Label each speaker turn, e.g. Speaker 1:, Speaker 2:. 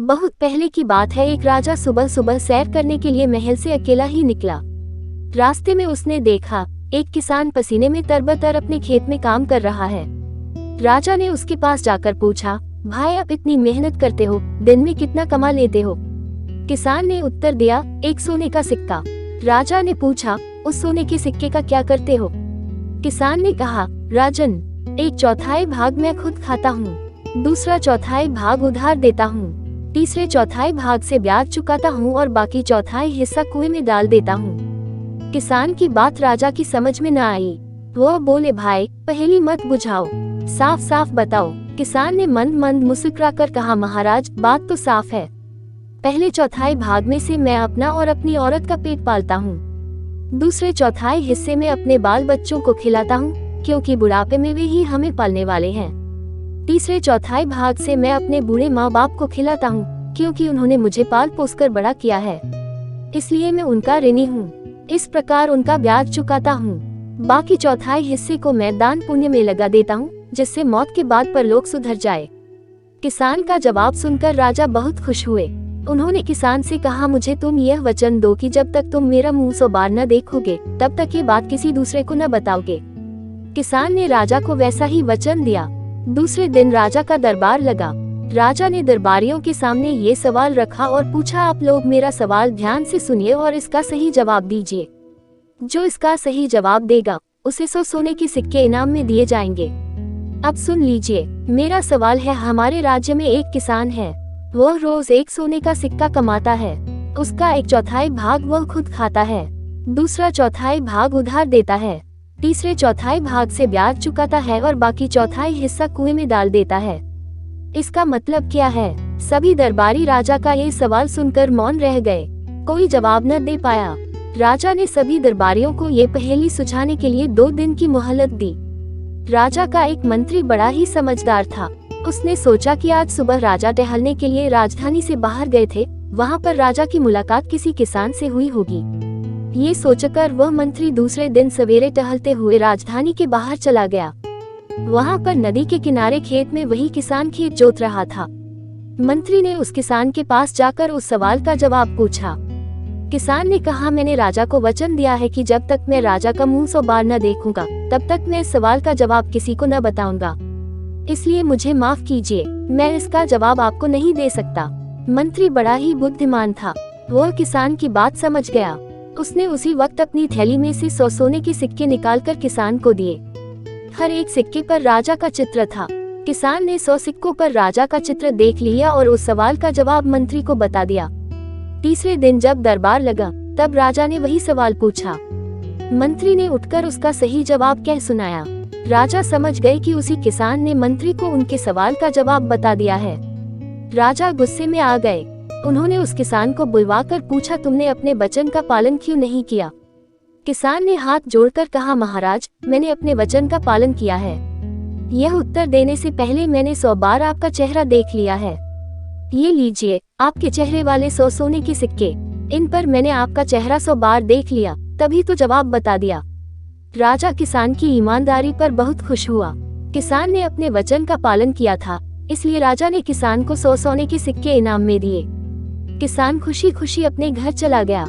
Speaker 1: बहुत पहले की बात है, एक राजा सुबह सुबह सैर करने के लिए महल से अकेला ही निकला। रास्ते में उसने देखा एक किसान पसीने में तरबतर अपने खेत में काम कर रहा है। राजा ने उसके पास जाकर पूछा, भाई आप इतनी मेहनत करते हो, दिन में कितना कमा लेते हो? किसान ने उत्तर दिया, एक सोने का सिक्का। राजा ने पूछा, उस सोने के सिक्के का क्या करते हो? किसान ने कहा, राजन, 1/4 भाग मैं खुद खाता हूँ, दूसरा 1/4 भाग उधार देता हूँ, तीसरे 1/4 भाग से ब्याज चुकाता हूँ और बाकी 1/4 हिस्सा कुएं में डाल देता हूँ। किसान की बात राजा की समझ में न आई। वो बोले, भाई पहेली मत बुझाओ, साफ साफ बताओ। किसान ने मंद मंद मुस्कुराकर कहा, महाराज बात तो साफ है, पहले 1/4 भाग में से मैं अपना और अपनी औरत का पेट पालता हूँ, दूसरे 1/4 हिस्से में अपने बाल बच्चों को खिलाता हूँ क्योंकि बुढ़ापे में वे ही हमें पालने वाले हैं, तीसरे 1/4 भाग से मैं अपने बूढ़े माँ बाप को खिलाता हूँ क्योंकि उन्होंने मुझे पाल पोस कर बड़ा किया है, इसलिए मैं उनका ऋणी हूँ, इस प्रकार उनका ब्याज चुकाता हूँ। बाकी 1/4 हिस्से को मैं दान पुण्य में लगा देता हूँ जिससे मौत के बाद परलोक सुधर जाए। किसान का जवाब सुनकर राजा बहुत खुश हुए। उन्होंने किसान से कहा, मुझे तुम यह वचन दो कि जब तक तुम मेरा मुंह 100 बार न देखोगे तब तक ये बात किसी दूसरे को न बताओगे। किसान ने राजा को वैसा ही वचन दिया। दूसरे दिन राजा का दरबार लगा। राजा ने दरबारियों के सामने ये सवाल रखा और पूछा, आप लोग मेरा सवाल ध्यान से सुनिए और इसका सही जवाब दीजिए। जो इसका सही जवाब देगा उसे 100 सोने के सिक्के इनाम में दिए जाएंगे। अब सुन लीजिए, मेरा सवाल है, हमारे राज्य में एक किसान है, वह रोज 1 सोने का सिक्का कमाता है, उसका 1/4 भाग वह खुद खाता है, दूसरा 1/4 भाग उधार देता है, तीसरे 1/4 भाग से ब्याज चुकाता है और बाकी 1/4 हिस्सा कुएं में डाल देता है। इसका मतलब क्या है? सभी दरबारी राजा का ये सवाल सुनकर मौन रह गए, कोई जवाब न दे पाया। राजा ने सभी दरबारियों को ये पहेली सुझाने के लिए 2 दिन की मोहलत दी। राजा का एक मंत्री बड़ा ही समझदार था। उसने सोचा कि आज सुबह राजा टहलने के लिए राजधानी से बाहर गए थे, वहाँ पर राजा की मुलाकात किसी किसान से हुई होगी। ये सोचकर वह मंत्री दूसरे दिन सवेरे टहलते हुए राजधानी के बाहर चला गया। वहाँ पर नदी के किनारे खेत में वही किसान खेत जोत रहा था। मंत्री ने उस किसान के पास जाकर उस सवाल का जवाब पूछा। किसान ने कहा, मैंने राजा को वचन दिया है कि जब तक मैं राजा का मुंह 100 बार न देखूंगा तब तक मैं इस सवाल का जवाब किसी को न बताऊंगा, इसलिए मुझे माफ कीजिए, मैं इसका जवाब आपको नहीं दे सकता। मंत्री बड़ा ही बुद्धिमान था, वह किसान की बात समझ गया। उसने उसी वक्त अपनी थैली में से 100 सोने के सिक्के निकालकर किसान को दिए। हर एक सिक्के पर राजा का चित्र था। किसान ने 100 सिक्कों पर राजा का चित्र देख लिया और उस सवाल का जवाब मंत्री को बता दिया। तीसरे दिन जब दरबार लगा तब राजा ने वही सवाल पूछा। मंत्री ने उठकर उसका सही जवाब कह सुनाया। राजा समझ गए कि उसी किसान ने मंत्री को उनके सवाल का जवाब बता दिया है। राजा गुस्से में आ गए। उन्होंने उस किसान को बुलवाकर पूछा, तुमने अपने वचन का पालन क्यों नहीं किया? किसान ने हाथ जोड़कर कहा, महाराज मैंने अपने वचन का पालन किया है। यह उत्तर देने से पहले मैंने 100 बार आपका चेहरा देख लिया है। ये लीजिए आपके चेहरे वाले 100 सोने के सिक्के, इन पर मैंने आपका चेहरा 100 बार देख लिया, तभी तो जवाब बता दिया। राजा किसान की ईमानदारी पर बहुत खुश हुआ। किसान ने अपने वचन का पालन किया था, इसलिए राजा ने किसान को 100 सोने के सिक्के इनाम में दिए। किसान खुशी खुशी अपने घर चला गया।